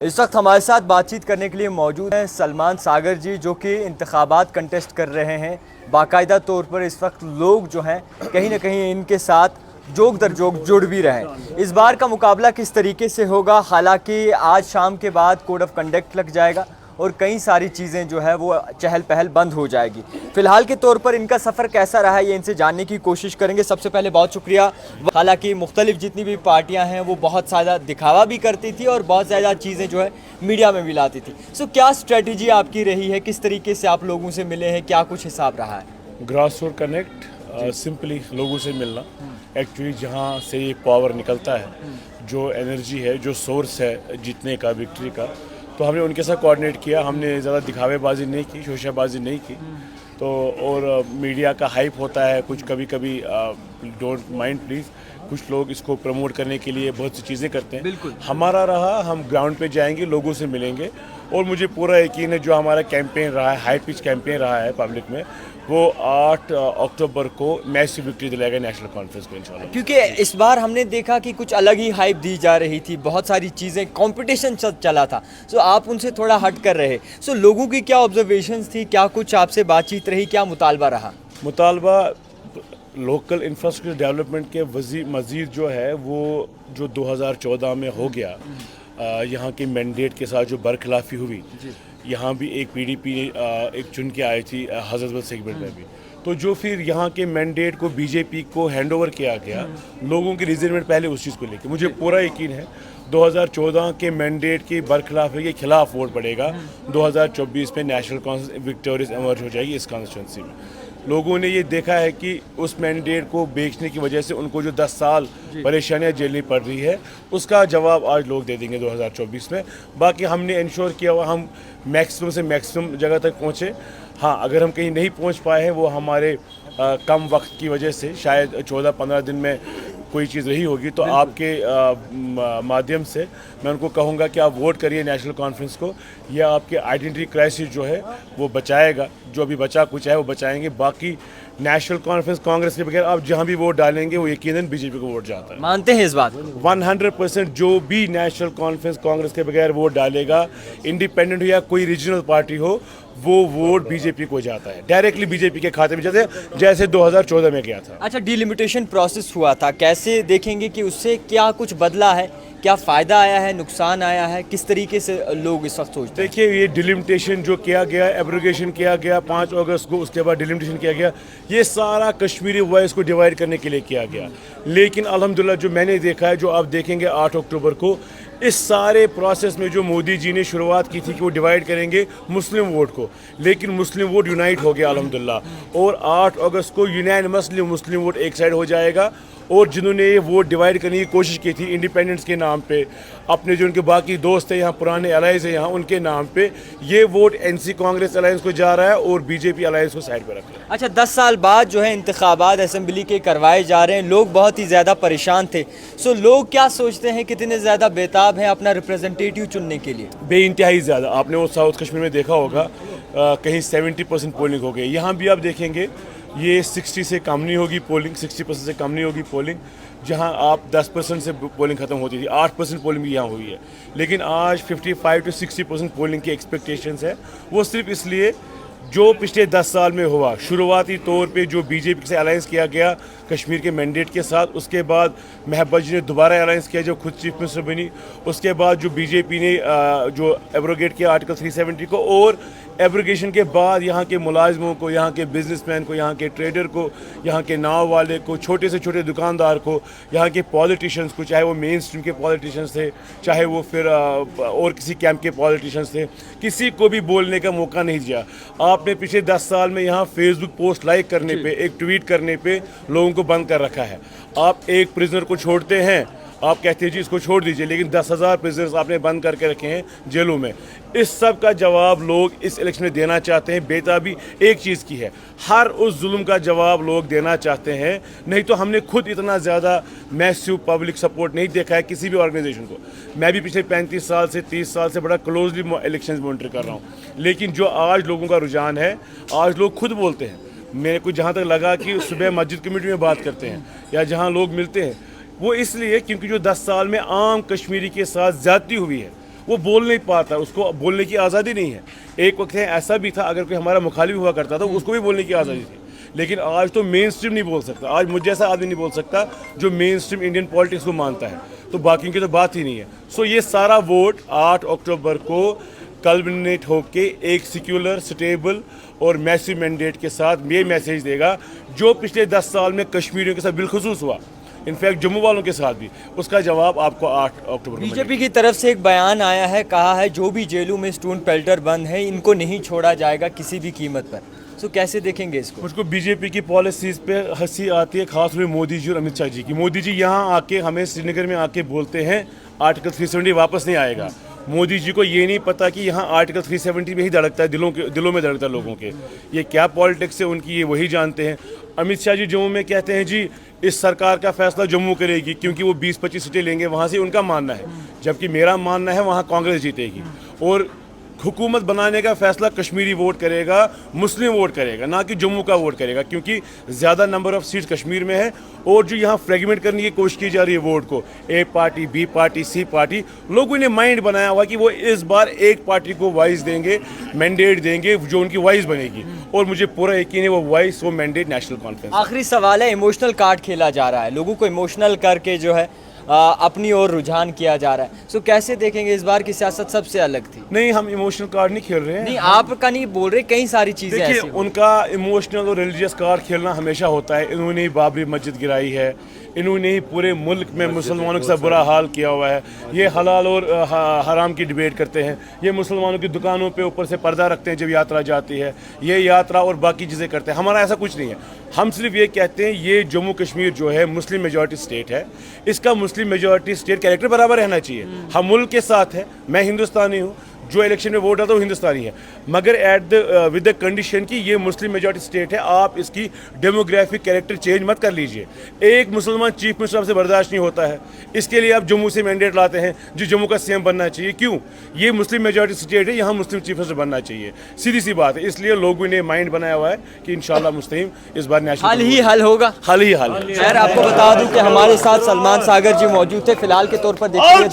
इस वक्त हमारे साथ बातचीत करने के लिए मौजूद हैं सलमान सागर जी, जो कि इंतखाबात कंटेस्ट कर रहे हैं। बाकायदा तौर पर इस वक्त लोग जो हैं कहीं ना कहीं इनके साथ जोग दर जोग जुड़ भी रहे हैं। इस बार का मुकाबला किस तरीके से होगा, हालांकि आज शाम के बाद कोड ऑफ कंडक्ट लग जाएगा और कई सारी चीज़ें जो है वो चहल पहल बंद हो जाएगी। फ़िलहाल के तौर पर इनका सफ़र कैसा रहा है ये इनसे जानने की कोशिश करेंगे। सबसे पहले बहुत शुक्रिया। हालांकि मुख्तलिफ जितनी भी पार्टियां हैं वो बहुत ज़्यादा दिखावा भी करती थी और बहुत ज़्यादा चीज़ें जो है मीडिया में भी लाती थी। सो क्या स्ट्रेटजी आपकी रही है, किस तरीके से आप लोगों से मिले हैं, क्या कुछ हिसाब रहा है? ग्रास रूट कनेक्ट, सिंपली लोगों से मिलना। एक्चुअली जहाँ से ये पावर निकलता है, जो एनर्जी है, जो सोर्स है जीतने का, विक्ट्री का, तो हमने उनके साथ कोऑर्डिनेट किया। हमने ज़्यादा दिखावेबाजी नहीं की, शोशाबाजी नहीं की। तो और मीडिया का हाइप होता है कुछ, कभी कभी डोंट माइंड प्लीज़, कुछ लोग इसको प्रमोट करने के लिए बहुत सी चीज़ें करते हैं। बिल्कुल। हमारा रहा, हम ग्राउंड पे जाएंगे, लोगों से मिलेंगे और मुझे पूरा यकीन है जो हमारा कैंपेन रहा है, हाई पिच कैंपेन रहा है पब्लिक में, वो 8 अक्टूबर को मैसिव विक्ट्री दिलाएगा नेशनल कॉन्फ्रेंस को इंशाल्लाह। क्योंकि इस बार हमने देखा कि कुछ अलग ही हाइप दी जा रही थी, बहुत सारी चीज़ें, कंपटीशन चला था। सो आप उनसे थोड़ा हट कर रहे। सो लोगों की क्या ऑब्जर्वेशंस थी, क्या कुछ आपसे बातचीत रही, क्या मुतालबा रहा? मुतालबा लोकल इंफ्रास्ट्रक्चर डेवलपमेंट के मज़ीद जो है वो जो 2014 में हो गया, यहाँ के मैंडेट के साथ जो बरखिलाफ़ी हुई, यहाँ भी एक पीडीपी एक चुन के आई थी हज़रतबल सेगमेंट में भी, तो जो फिर यहाँ के मैंडेट को बीजेपी को हैंडओवर किया गया, लोगों की रिजर्वमेंट पहले उस चीज़ को लेकर, मुझे पूरा यकीन है 2014 के मैंडेट की बरखिलाफ़ी के खिलाफ वोट पड़ेगा। 2024 में नेशनल कॉन्फ्रेंस विक्टोरियस एमर्ज हो जाएगी इस कॉन्स्टिट्यूंसी में। लोगों ने ये देखा है कि उस मैंडेट को बेचने की वजह से उनको जो 10 साल परेशानियां झेलनी पड़ रही है, उसका जवाब आज लोग दे देंगे 2024 में। बाकी हमने इंश्योर किया हुआ हम मैक्सिमम से मैक्सिमम जगह तक पहुँचे। हाँ, अगर हम कहीं नहीं पहुँच पाए हैं वो हमारे कम वक्त की वजह से, शायद 14-15 दिन में कोई चीज़ रही होगी, तो आपके माध्यम से मैं उनको कहूँगा कि आप वोट करिए नेशनल कॉन्फ्रेंस को। यह आपके आइडेंटिटी क्राइसिस जो है वो बचाएगा, जो अभी बचा कुछ है वो बचाएंगे। बाकी नेशनल कॉन्फ्रेंस कांग्रेस के बगैर आप जहाँ भी वोट डालेंगे वो यकीनन बीजेपी को वोट जाता है। मानते हैं इस बात? 100% जो भी नेशनल कॉन्फ्रेंस कांग्रेस के बगैर वोट डालेगा, इंडिपेंडेंट हो या कोई रीजनल पार्टी हो, वो वोट बीजेपी को जाता है, डायरेक्टली बीजेपी के खाते में, जैसे 2014 में गया था। अच्छा, डिलिमिटेशन प्रोसेस हुआ था, कैसे देखेंगे कि उससे क्या कुछ बदला है, क्या फ़ायदा आया है, नुकसान आया है, किस तरीके से लोग इस वक्त सोचते हैं? देखिए, ये डिलिमिटेशन जो किया गया, एब्रोगेशन किया गया 5 अगस्त को, उसके बाद डिलिमिटेशन किया गया, ये सारा कश्मीरी वॉइस को डिवाइड करने के लिए किया गया। लेकिन अल्हम्दुलिल्लाह जो मैंने देखा है, जो आप देखेंगे 8 अक्टूबर को, इस सारे प्रोसेस में जो मोदी जी ने शुरुआत की थी कि वो डिवाइड करेंगे मुस्लिम वोट को, लेकिन मुस्लिम वोट यूनाइट हो गया अल्हम्दुलिल्लाह। और 8 अगस्त को यूनानिमसली मुस्लिम वोट एक साइड हो जाएगा। और जिन्होंने ये वोट डिवाइड करने की कोशिश की थी इंडिपेंडेंस के नाम पे, अपने जो उनके बाकी दोस्त हैं यहाँ, पुराने अलायंस हैं यहाँ, उनके नाम पे ये वोट एनसी कांग्रेस अलायंस को जा रहा है और बीजेपी अलायंस को साइड पर रख रहा है। अच्छा, 10 साल बाद जो है इंतखाबात असेंबली के करवाए जा रहे हैं, लोग बहुत ही ज़्यादा परेशान थे। सो लोग क्या सोचते हैं, कितने ज़्यादा बेताब हैं अपना रिप्रेजेंटेटिव चुनने के लिए? बेइंतहाई ज़्यादा। आपने वो साउथ कश्मीर में देखा होगा, कहीं 70% पोलिंग हो गई। यहाँ भी आप देखेंगे ये 60 से कम नहीं होगी पोलिंग, 60% से कम नहीं होगी पोलिंग। जहाँ आप 10% से पोलिंग ख़त्म होती थी, 8% पोलिंग भी यहाँ हुई है। लेकिन आज 55 to 60% पोलिंग की एक्सपेक्टेशंस है। वो सिर्फ इसलिए जो पिछले 10 साल में हुआ, शुरुआती तौर पे जो बीजेपी से अलायंस किया गया कश्मीर के मैंडेट के साथ, उसके बाद महबूबा जी ने दोबारा अलायंस किया जो खुद चीफ मिनिस्टर बनी, उसके बाद जो बीजेपी ने जो एब्रोगेट किया आर्टिकल 370 को, और एब्रोगेशन के बाद यहाँ के मुलाजमों को, यहाँ के बिजनेसमैन को, यहाँ के ट्रेडर को, यहाँ के नाव वाले को, छोटे से छोटे दुकानदार को, यहाँ के पॉलिटिशियंस को, चाहे वो मेन स्ट्रीम के पॉलिटिशियंस थे, चाहे वो फिर और किसी कैंप के पॉलिटिशियंस थे, किसी को भी बोलने का मौका नहीं दिया। आपने पिछले 10 साल में यहाँ फेसबुक पोस्ट लाइक करने पे, एक ट्वीट करने पे लोगों को बंद कर रखा है। आप एक प्रिजनर को छोड़ते हैं, आप कहते हैं जी इसको छोड़ दीजिए, लेकिन 10,000 प्रिजनर्स आपने बंद करके रखे हैं जेलों में। इस सब का जवाब लोग इस इलेक्शन में देना चाहते हैं। बेताबी एक चीज़ की है, हर उस जुल्म का जवाब लोग देना चाहते हैं। नहीं तो हमने खुद इतना ज़्यादा मैसिव पब्लिक सपोर्ट नहीं देखा है किसी भी ऑर्गेनाइजेशन को। मैं भी पिछले 35 साल से 30 साल से बड़ा क्लोजली इलेक्शन मॉनिटर कर रहा हूँ, लेकिन जो आज लोगों का रुझान है, आज लोग खुद बोलते हैं। मेरे को जहाँ तक लगा कि सुबह मस्जिद कमेटी में बात करते हैं या जहाँ लोग मिलते हैं, वो इसलिए क्योंकि जो 10 साल में आम कश्मीरी के साथ ज़्यादती हुई है वो बोल नहीं पाता, उसको बोलने की आज़ादी नहीं है। एक वक्त है ऐसा भी था, अगर कोई हमारा मुखालिफ हुआ करता था उसको भी बोलने की आज़ादी थी, लेकिन आज तो मेन स्ट्रीम नहीं बोल सकता। आज मुझ जैसा आदमी नहीं बोल सकता जो मेन स्ट्रीम इंडियन पॉलिटिक्स को मानता है, तो बाकी की तो बात ही नहीं है। सो ये सारा वोट 8 अक्टूबर को कल्मिनेट होके एक सिक्युलर, स्टेबल और मैसिव मैंडेट के साथ ये मैसेज देगा जो पिछले 10 साल में कश्मीरियों के साथ बिलखुसूस हुआ, इनफैक्ट जम्मू वालों के साथ भी, उसका जवाब आपको 8 अक्टूबर को बीजेपी की तरफ से एक बयान आया है, कहा है जो भी जेलों में स्टोन पेल्टर बंद है इनको नहीं छोड़ा जाएगा किसी भी कीमत पर। तो कैसे देखेंगे इसको? मुझको बीजेपी की पॉलिसीज़ पे हंसी आती है, खास तौर मोदी जी और अमित शाह जी की। मोदी जी यहाँ आके हमें श्रीनगर में आके बोलते हैं आर्टिकल 370 वापस नहीं आएगा। मोदी जी को ये नहीं पता कि यहाँ आर्टिकल 370 में ही धड़कता है, दिलों में धड़कता है लोगों के। ये क्या पॉलिटिक्स है उनकी, ये वही जानते हैं। अमित शाह जी जम्मू में कहते हैं जी इस सरकार का फैसला जम्मू करेगी क्योंकि वो 20-25 सीटें लेंगे, वहाँ से उनका मानना है, जबकि मेरा मानना है वहाँ कांग्रेस जीतेगी। और हुकूमत बनाने का फैसला कश्मीरी वोट करेगा, मुस्लिम वोट करेगा, ना कि जम्मू का वोट करेगा, क्योंकि ज़्यादा नंबर ऑफ सीट्स कश्मीर में है। और जो यहाँ फ्रेगमेंट करने की कोशिश की जा रही है वोट को, ए पार्टी, बी पार्टी, सी पार्टी, लोगों ने माइंड बनाया हुआ कि वो इस बार एक पार्टी को वाइस देंगे, मैंडेट देंगे जो उनकी वाइस बनेगी। और मुझे पूरा यकीन है वो वाइस, वो मैंडेट नेशनल कॉन्फ्रेंस। आखिरी सवाल है, इमोशनल कार्ड खेला जा रहा है, लोगों को इमोशनल करके जो है अपनी ओर रुझान किया जा रहा है। सो कैसे देखेंगे इस बार की सियासत सबसे अलग थी? नहीं, हम इमोशनल कार्ड नहीं खेल रहे हैं। नहीं, आपका नहीं बोल रहे, कई सारी चीजें देखिए, ऐसी उनका इमोशनल और रिलीजियस कार्ड खेलना हमेशा होता है। इन्होंने ही बाबरी मस्जिद गिराई है, इन्होंने ही पूरे मुल्क में मुसलमानों के साथ बुरा हाल किया हुआ है। ये हलाल और हराम की डिबेट करते हैं, ये मुसलमानों की दुकानों पे ऊपर से पर्दा रखते हैं जब यात्रा जाती है, ये यात्रा और बाकी चीज़ें करते हैं। हमारा ऐसा कुछ नहीं है, हम सिर्फ ये कहते हैं ये जम्मू कश्मीर जो है मुस्लिम मेजॉरिटी स्टेट है, इसका मुस्लिम मेजॉरिटी स्टेट कैरेक्टर बराबर रहना चाहिए। हम मुल्क के साथ है, मैं हिंदुस्तानी हूँ, जो इलेक्शन में वोट आता है वो हिंदुस्तानी है, मगर विद द कंडीशन कि ये मुस्लिम मेजॉरिटी स्टेट है, आप इसकी डेमोग्राफिक कैरेक्टर चेंज मत कर लीजिए। एक मुसलमान चीफ मिनिस्टर से बर्दाश्त नहीं होता है, इसके लिए आप जम्मू से मैंडेट लाते हैं जो जम्मू का सीएम बनना चाहिए। क्यों? ये मुस्लिम मेजॉरिटी स्टेट है, यहाँ मुस्लिम चीफ मिनिस्टर बनना चाहिए, सीधी सी बात है। इसलिए लोगों ने माइंड बनाया हुआ है कि इंशाल्लाह मुस्लिम इस बार नेशनल हल होगा। हाल ही हाल। खैर, आपको बता दूं कि हमारे साथ सलमान सागर जी मौजूद थे। फिलहाल के तौर पर देखिए